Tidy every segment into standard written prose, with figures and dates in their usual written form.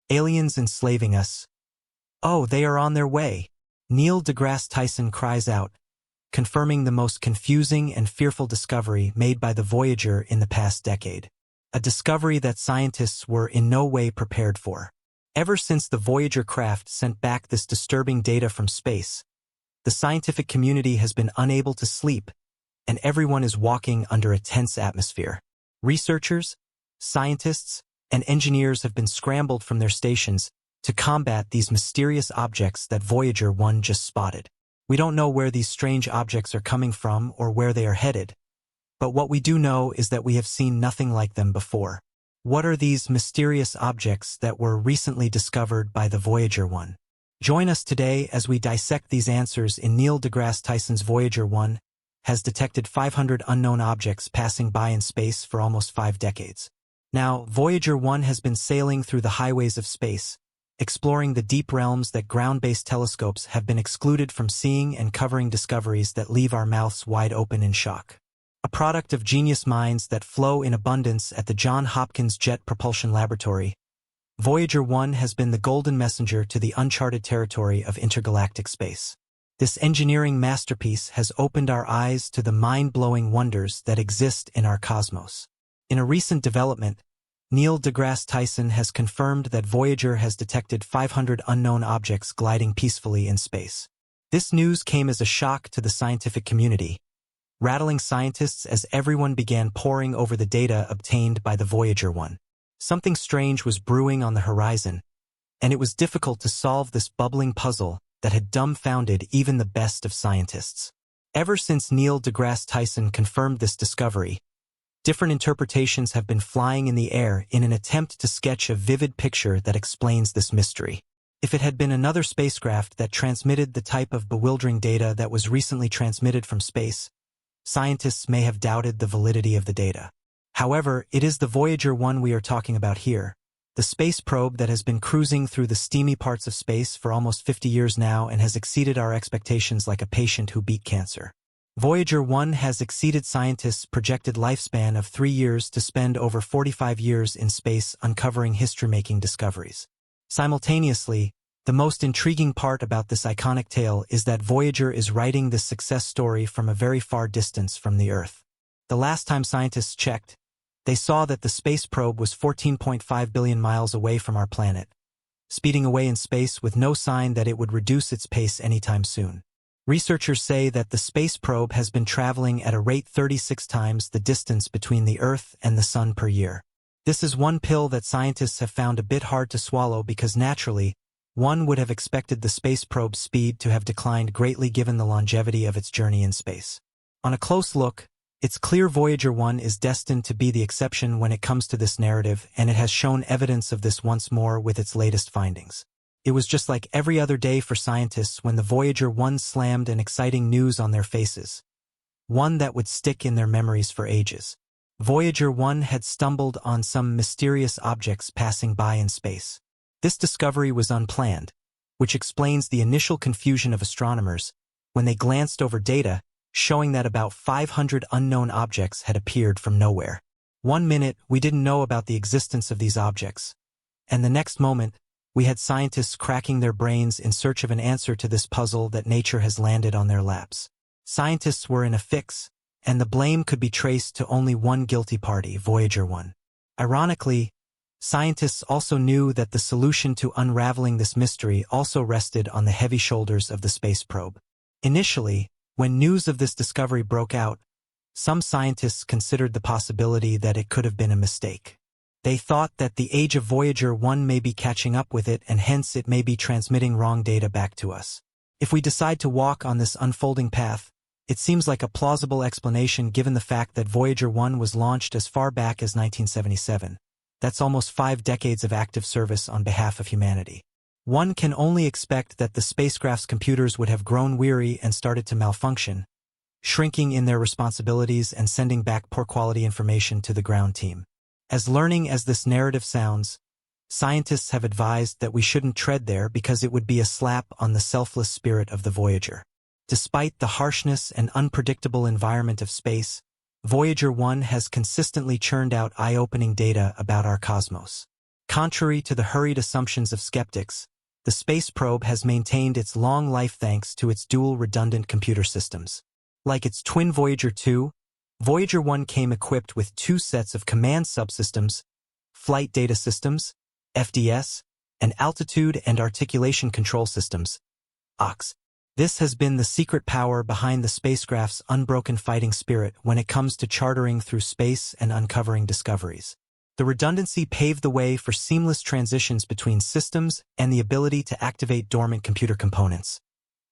Aliens enslaving us. Oh, they are on their way. Neil deGrasse Tyson cries out, confirming the most confusing and fearful discovery made by the Voyager in the past decade. A discovery that scientists were in no way prepared for. Ever since the Voyager craft sent back this disturbing data from space, the scientific community has been unable to sleep, and everyone is walking under a tense atmosphere. Researchers, scientists, and engineers have been scrambled from their stations to combat these mysterious objects that Voyager 1 just spotted. We don't know where these strange objects are coming from or where they are headed, but what we do know is that we have seen nothing like them before. What are these mysterious objects that were recently discovered by the Voyager 1? Join us today as we dissect these answers in Neil deGrasse Tyson's Voyager 1 has detected 500 unknown objects passing by in space for almost 5 decades. Now, Voyager 1 has been sailing through the highways of space, exploring the deep realms that ground-based telescopes have been excluded from seeing and covering discoveries that leave our mouths wide open in shock. A product of genius minds that flow in abundance at the Johns Hopkins Jet Propulsion Laboratory, Voyager 1 has been the golden messenger to the uncharted territory of intergalactic space. This engineering masterpiece has opened our eyes to the mind-blowing wonders that exist in our cosmos. In a recent development, Neil deGrasse Tyson has confirmed that Voyager has detected 500 unknown objects gliding peacefully in space. This news came as a shock to the scientific community, rattling scientists as everyone began poring over the data obtained by the Voyager 1. Something strange was brewing on the horizon, and it was difficult to solve this bubbling puzzle that had dumbfounded even the best of scientists. Ever since Neil deGrasse Tyson confirmed this discovery, different interpretations have been flying in the air in an attempt to sketch a vivid picture that explains this mystery. If it had been another spacecraft that transmitted the type of bewildering data that was recently transmitted from space, scientists may have doubted the validity of the data. However, it is the Voyager 1 we are talking about here, the space probe that has been cruising through the steamy parts of space for almost 50 years now and has exceeded our expectations like a patient who beat cancer. Voyager 1 has exceeded scientists' projected lifespan of 3 years to spend over 45 years in space uncovering history-making discoveries. Simultaneously, the most intriguing part about this iconic tale is that Voyager is writing this success story from a very far distance from the Earth. The last time scientists checked, they saw that the space probe was 14.5 billion miles away from our planet, speeding away in space with no sign that it would reduce its pace anytime soon. Researchers say that the space probe has been traveling at a rate 36 times the distance between the Earth and the Sun per year. This is one pill that scientists have found a bit hard to swallow because naturally, one would have expected the space probe's speed to have declined greatly given the longevity of its journey in space. On a close look, it's clear Voyager 1 is destined to be the exception when it comes to this narrative, and it has shown evidence of this once more with its latest findings. It was just like every other day for scientists when the Voyager 1 slammed an exciting news on their faces, one that would stick in their memories for ages. Voyager 1 had stumbled on some mysterious objects passing by in space. This discovery was unplanned, which explains the initial confusion of astronomers when they glanced over data showing that about 500 unknown objects had appeared from nowhere. One minute, we didn't know about the existence of these objects, and the next moment, we had scientists cracking their brains in search of an answer to this puzzle that nature has landed on their laps. Scientists were in a fix, and the blame could be traced to only one guilty party, Voyager 1. Ironically, scientists also knew that the solution to unraveling this mystery also rested on the heavy shoulders of the space probe. Initially, when news of this discovery broke out, some scientists considered the possibility that it could have been a mistake. They thought that the age of Voyager 1 may be catching up with it and hence it may be transmitting wrong data back to us. If we decide to walk on this unfolding path, it seems like a plausible explanation given the fact that Voyager 1 was launched as far back as 1977. That's almost 5 decades of active service on behalf of humanity. One can only expect that the spacecraft's computers would have grown weary and started to malfunction, shrinking in their responsibilities and sending back poor quality information to the ground team. As learning as this narrative sounds, scientists have advised that we shouldn't tread there because it would be a slap on the selfless spirit of the Voyager. Despite the harshness and unpredictable environment of space, Voyager 1 has consistently churned out eye-opening data about our cosmos. Contrary to the hurried assumptions of skeptics, the space probe has maintained its long life thanks to its dual redundant computer systems. Like its twin Voyager 2, Voyager 1 came equipped with two sets of command subsystems, Flight Data Systems, FDS, and Altitude and Articulation Control Systems, ARCS. This has been the secret power behind the spacecraft's unbroken fighting spirit when it comes to chartering through space and uncovering discoveries. The redundancy paved the way for seamless transitions between systems and the ability to activate dormant computer components,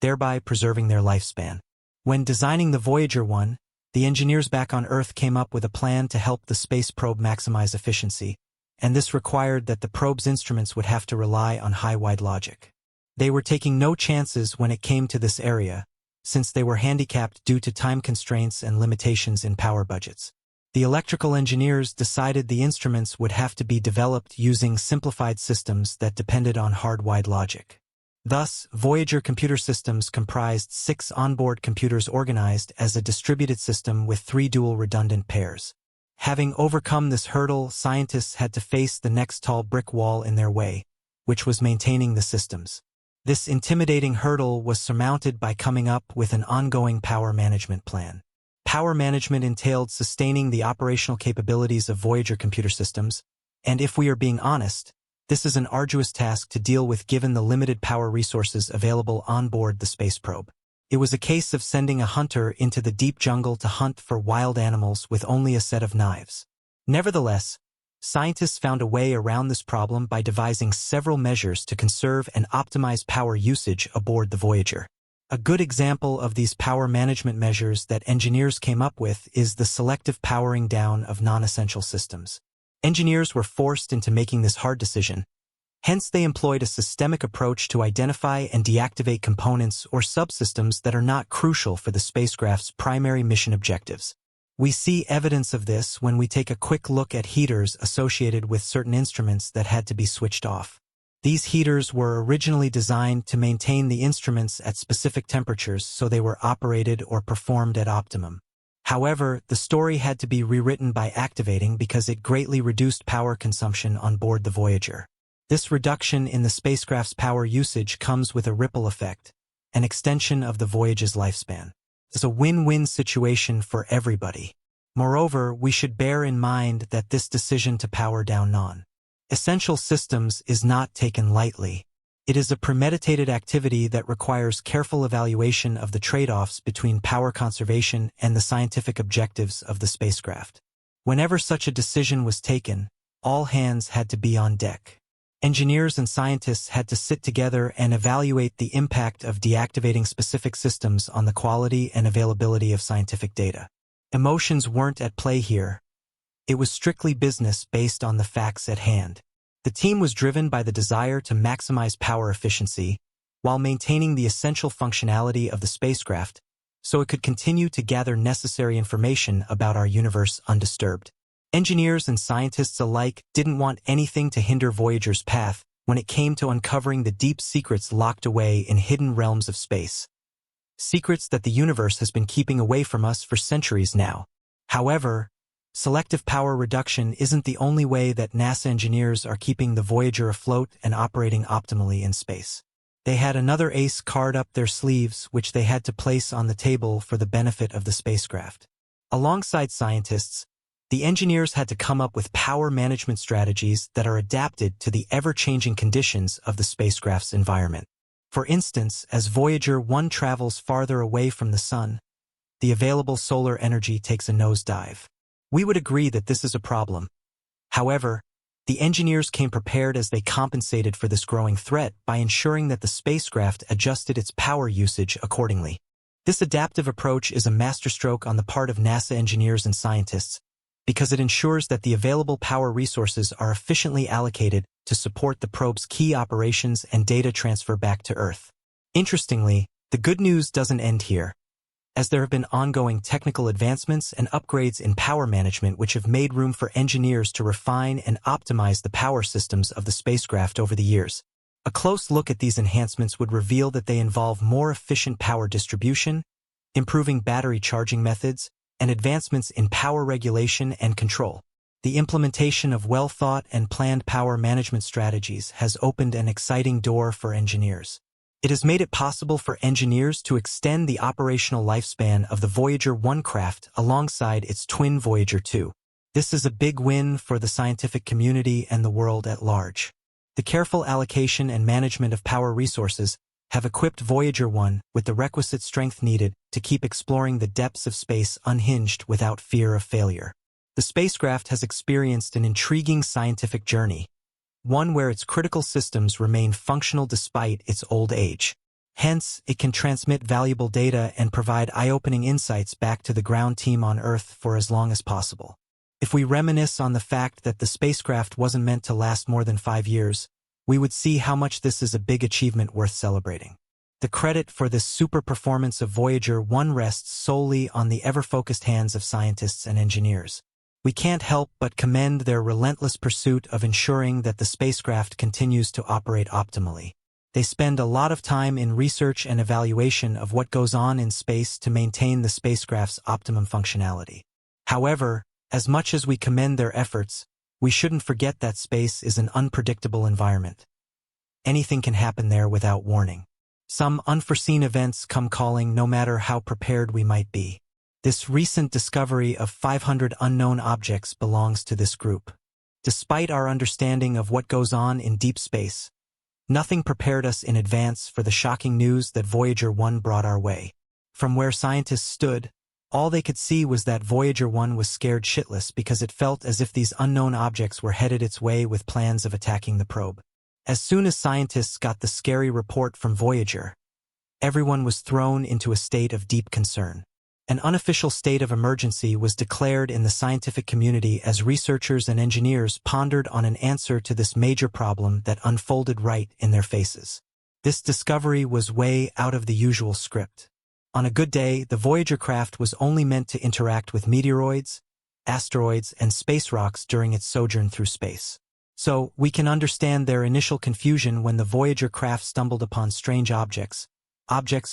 thereby preserving their lifespan. When designing the Voyager 1, the engineers back on Earth came up with a plan to help the space probe maximize efficiency, and this required that the probe's instruments would have to rely on high-wide logic. They were taking no chances when it came to this area, since they were handicapped due to time constraints and limitations in power budgets. The electrical engineers decided the instruments would have to be developed using simplified systems that depended on hard-wide logic. Thus, Voyager computer systems comprised 6 onboard computers organized as a distributed system with 3 dual redundant pairs. Having overcome this hurdle, scientists had to face the next tall brick wall in their way, which was maintaining the systems. This intimidating hurdle was surmounted by coming up with an ongoing power management plan. Power management entailed sustaining the operational capabilities of Voyager computer systems, and if we are being honest, this is an arduous task to deal with given the limited power resources available on board the space probe. It was a case of sending a hunter into the deep jungle to hunt for wild animals with only a set of knives. Nevertheless, scientists found a way around this problem by devising several measures to conserve and optimize power usage aboard the Voyager. A good example of these power management measures that engineers came up with is the selective powering down of non-essential systems. Engineers were forced into making this hard decision. Hence, they employed a systemic approach to identify and deactivate components or subsystems that are not crucial for the spacecraft's primary mission objectives. We see evidence of this when we take a quick look at heaters associated with certain instruments that had to be switched off. These heaters were originally designed to maintain the instruments at specific temperatures so they were operated or performed at optimum. However, the story had to be rewritten by activating because it greatly reduced power consumption on board the Voyager. This reduction in the spacecraft's power usage comes with a ripple effect, an extension of the Voyager's lifespan. It's a win-win situation for everybody. Moreover, we should bear in mind that this decision to power down non-essential systems is not taken lightly. It is a premeditated activity that requires careful evaluation of the trade-offs between power conservation and the scientific objectives of the spacecraft. Whenever such a decision was taken, all hands had to be on deck. Engineers and scientists had to sit together and evaluate the impact of deactivating specific systems on the quality and availability of scientific data. Emotions weren't at play here. It was strictly business based on the facts at hand. The team was driven by the desire to maximize power efficiency while maintaining the essential functionality of the spacecraft so it could continue to gather necessary information about our universe undisturbed. Engineers and scientists alike didn't want anything to hinder Voyager's path when it came to uncovering the deep secrets locked away in hidden realms of space. Secrets that the universe has been keeping away from us for centuries now. However, selective power reduction isn't the only way that NASA engineers are keeping the Voyager afloat and operating optimally in space. They had another ace card up their sleeves which they had to place on the table for the benefit of the spacecraft. Alongside scientists, the engineers had to come up with power management strategies that are adapted to the ever-changing conditions of the spacecraft's environment. For instance, as Voyager 1 travels farther away from the Sun, the available solar energy takes a nosedive. We would agree that this is a problem. However, the engineers came prepared as they compensated for this growing threat by ensuring that the spacecraft adjusted its power usage accordingly. This adaptive approach is a masterstroke on the part of NASA engineers and scientists, because it ensures that the available power resources are efficiently allocated to support the probe's key operations and data transfer back to Earth. Interestingly, the good news doesn't end here, as there have been ongoing technical advancements and upgrades in power management which have made room for engineers to refine and optimize the power systems of the spacecraft over the years. A close look at these enhancements would reveal that they involve more efficient power distribution, improving battery charging methods, and advancements in power regulation and control. The implementation of well-thought and planned power management strategies has opened an exciting door for engineers. It has made it possible for engineers to extend the operational lifespan of the Voyager 1 craft alongside its twin Voyager 2. This is a big win for the scientific community and the world at large. The careful allocation and management of power resources have equipped Voyager 1 with the requisite strength needed to keep exploring the depths of space unhinged without fear of failure. The spacecraft has experienced an intriguing scientific journey, one where its critical systems remain functional despite its old age. Hence, it can transmit valuable data and provide eye-opening insights back to the ground team on Earth for as long as possible. If we reminisce on the fact that the spacecraft wasn't meant to last more than 5 years, we would see how much this is a big achievement worth celebrating. The credit for this super performance of Voyager 1 rests solely on the ever-focused hands of scientists and engineers. We can't help but commend their relentless pursuit of ensuring that the spacecraft continues to operate optimally. They spend a lot of time in research and evaluation of what goes on in space to maintain the spacecraft's optimum functionality. However, as much as we commend their efforts, we shouldn't forget that space is an unpredictable environment. Anything can happen there without warning. Some unforeseen events come calling no matter how prepared we might be. This recent discovery of 500 unknown objects belongs to this group. Despite our understanding of what goes on in deep space, nothing prepared us in advance for the shocking news that Voyager 1 brought our way. From where scientists stood, all they could see was that Voyager 1 was scared shitless because it felt as if these unknown objects were headed its way with plans of attacking the probe. As soon as scientists got the scary report from Voyager, everyone was thrown into a state of deep concern. An unofficial state of emergency was declared in the scientific community as researchers and engineers pondered on an answer to this major problem that unfolded right in their faces. This discovery was way out of the usual script. On a good day, the Voyager craft was only meant to interact with meteoroids, asteroids, and space rocks during its sojourn through space. So, we can understand their initial confusion when the Voyager craft stumbled upon strange objects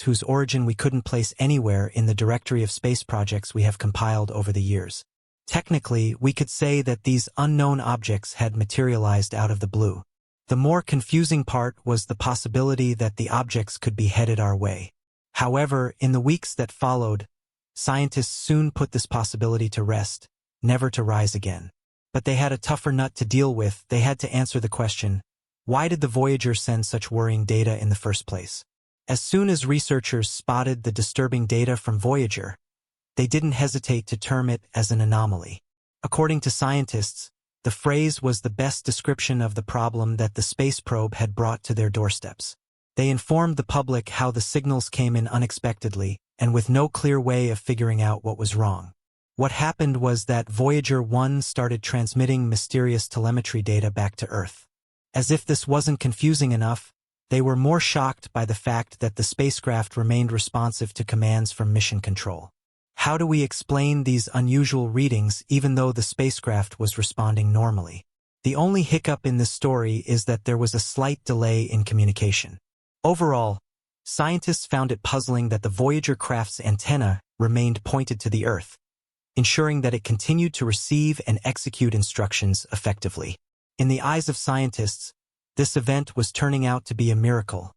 whose origin we couldn't place anywhere in the directory of space projects we have compiled over the years. Technically, we could say that these unknown objects had materialized out of the blue. The more confusing part was the possibility that the objects could be headed our way. However, in the weeks that followed, scientists soon put this possibility to rest, never to rise again. But they had a tougher nut to deal with. They had to answer the question, why did the Voyager send such worrying data in the first place? As soon as researchers spotted the disturbing data from Voyager, they didn't hesitate to term it as an anomaly. According to scientists, the phrase was the best description of the problem that the space probe had brought to their doorsteps. They informed the public how the signals came in unexpectedly and with no clear way of figuring out what was wrong. What happened was that Voyager 1 started transmitting mysterious telemetry data back to Earth. As if this wasn't confusing enough, they were more shocked by the fact that the spacecraft remained responsive to commands from mission control. How do we explain these unusual readings even though the spacecraft was responding normally? The only hiccup in this story is that there was a slight delay in communication. Overall, scientists found it puzzling that the Voyager craft's antenna remained pointed to the Earth, ensuring that it continued to receive and execute instructions effectively. In the eyes of scientists, this event was turning out to be a miracle,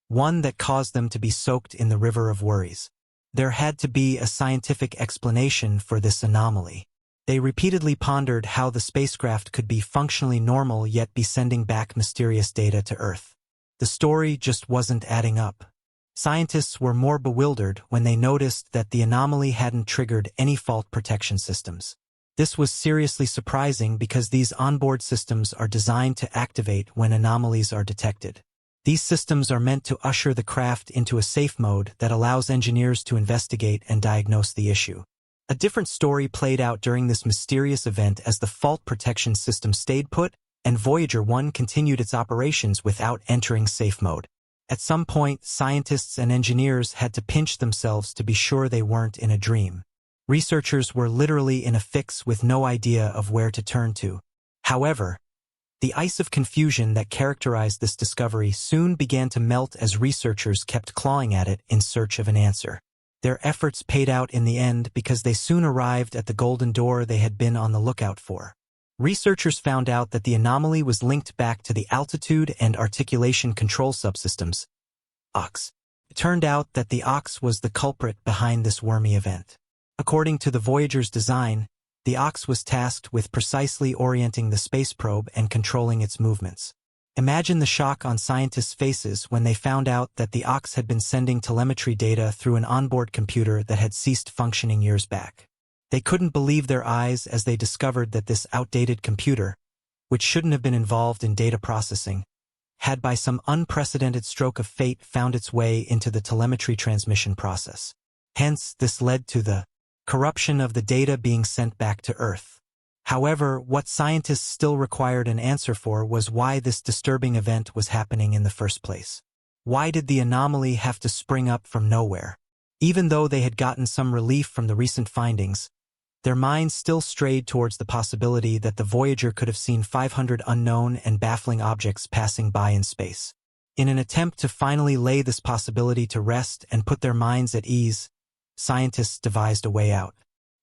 one that caused them to be soaked in the river of worries. There had to be a scientific explanation for this anomaly. They repeatedly pondered how the spacecraft could be functionally normal yet be sending back mysterious data to Earth. The story just wasn't adding up. Scientists were more bewildered when they noticed that the anomaly hadn't triggered any fault protection systems. This was seriously surprising because these onboard systems are designed to activate when anomalies are detected. These systems are meant to usher the craft into a safe mode that allows engineers to investigate and diagnose the issue. A different story played out during this mysterious event as the fault protection system stayed put and Voyager 1 continued its operations without entering safe mode. At some point, scientists and engineers had to pinch themselves to be sure they weren't in a dream. Researchers were literally in a fix with no idea of where to turn to. However, the ice of confusion that characterized this discovery soon began to melt as researchers kept clawing at it in search of an answer. Their efforts paid out in the end because they soon arrived at the golden door they had been on the lookout for. Researchers found out that the anomaly was linked back to the altitude and articulation control subsystems, AUX. It turned out that the AUX was the culprit behind this wormy event. According to the Voyager's design, the AUX was tasked with precisely orienting the space probe and controlling its movements. Imagine the shock on scientists' faces when they found out that the AUX had been sending telemetry data through an onboard computer that had ceased functioning years back. They couldn't believe their eyes as they discovered that this outdated computer, which shouldn't have been involved in data processing, had by some unprecedented stroke of fate found its way into the telemetry transmission process. Hence, this led to the corruption of the data being sent back to Earth. However, what scientists still required an answer for was why this disturbing event was happening in the first place. Why did the anomaly have to spring up from nowhere? Even though they had gotten some relief from the recent findings, their minds still strayed towards the possibility that the Voyager could have seen 500 unknown and baffling objects passing by in space. In an attempt to finally lay this possibility to rest and put their minds at ease, scientists devised a way out.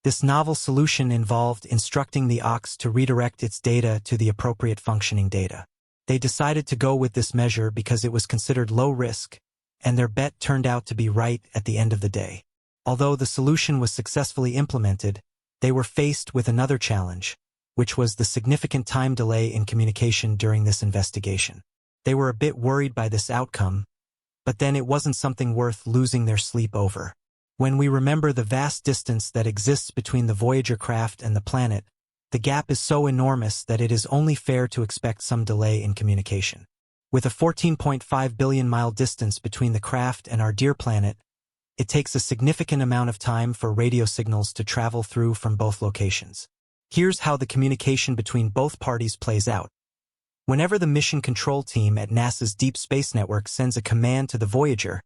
This novel solution involved instructing the AUX to redirect its data to the appropriate functioning data. They decided to go with this measure because it was considered low risk, and their bet turned out to be right at the end of the day. Although the solution was successfully implemented, they were faced with another challenge, which was the significant time delay in communication during this investigation. They were a bit worried by this outcome, but then it wasn't something worth losing their sleep over. When we remember the vast distance that exists between the Voyager craft and the planet, the gap is so enormous that it is only fair to expect some delay in communication. With a 14.5 billion-mile distance between the craft and our dear planet, it takes a significant amount of time for radio signals to travel through from both locations. Here's how the communication between both parties plays out. Whenever the mission control team at NASA's Deep Space Network sends a command to the Voyager,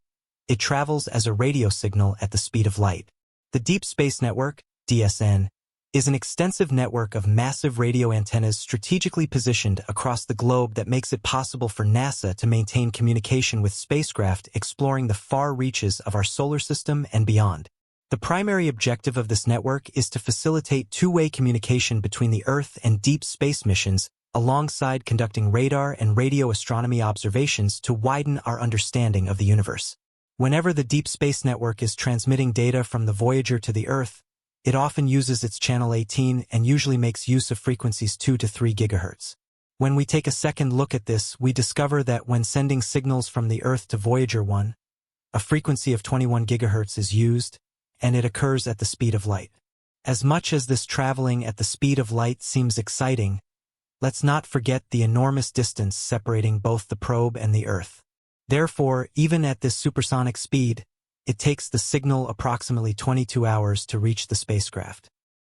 it travels as a radio signal at the speed of light. The Deep Space Network, DSN, is an extensive network of massive radio antennas strategically positioned across the globe that makes it possible for NASA to maintain communication with spacecraft exploring the far reaches of our solar system and beyond. The primary objective of this network is to facilitate two-way communication between the Earth and deep space missions, alongside conducting radar and radio astronomy observations to widen our understanding of the universe. Whenever the Deep Space Network is transmitting data from the Voyager to the Earth, it often uses its channel 18 and usually makes use of frequencies 2 to 3 GHz. When we take a second look at this, we discover that when sending signals from the Earth to Voyager 1, a frequency of 21 GHz is used, and it occurs at the speed of light. As much as this traveling at the speed of light seems exciting, let's not forget the enormous distance separating both the probe and the Earth. Therefore, even at this supersonic speed, it takes the signal approximately 22 hours to reach the spacecraft.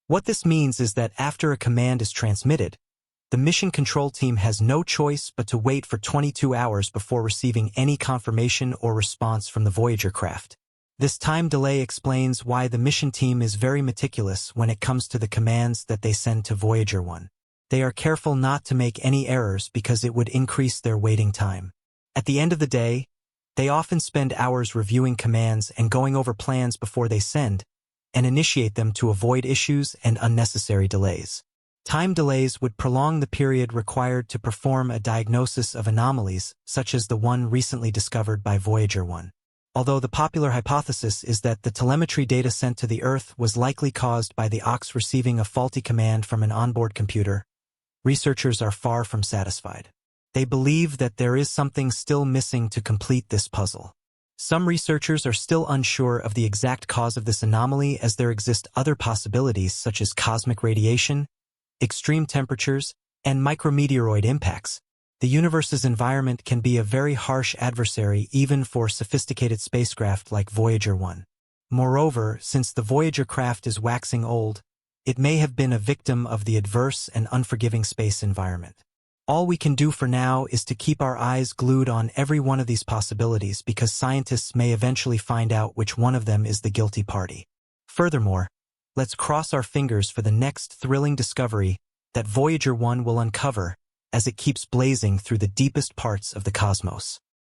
What this means is that after a command is transmitted, the mission control team has no choice but to wait for 22 hours before receiving any confirmation or response from the Voyager craft. This time delay explains why the mission team is very meticulous when it comes to the commands that they send to Voyager 1. They are careful not to make any errors because it would increase their waiting time. At the end of the day, they often spend hours reviewing commands and going over plans before they send, and initiate them to avoid issues and unnecessary delays. Time delays would prolong the period required to perform a diagnosis of anomalies, such as the one recently discovered by Voyager 1. Although the popular hypothesis is that the telemetry data sent to the Earth was likely caused by the AUX receiving a faulty command from an onboard computer, researchers are far from satisfied. They believe that there is something still missing to complete this puzzle. Some researchers are still unsure of the exact cause of this anomaly, as there exist other possibilities such as cosmic radiation, extreme temperatures, and micrometeoroid impacts. The universe's environment can be a very harsh adversary even for sophisticated spacecraft like Voyager 1. Moreover, since the Voyager craft is waxing old, it may have been a victim of the adverse and unforgiving space environment. All we can do for now is to keep our eyes glued on every one of these possibilities, because scientists may eventually find out which one of them is the guilty party. Furthermore, let's cross our fingers for the next thrilling discovery that Voyager 1 will uncover as it keeps blazing through the deepest parts of the cosmos.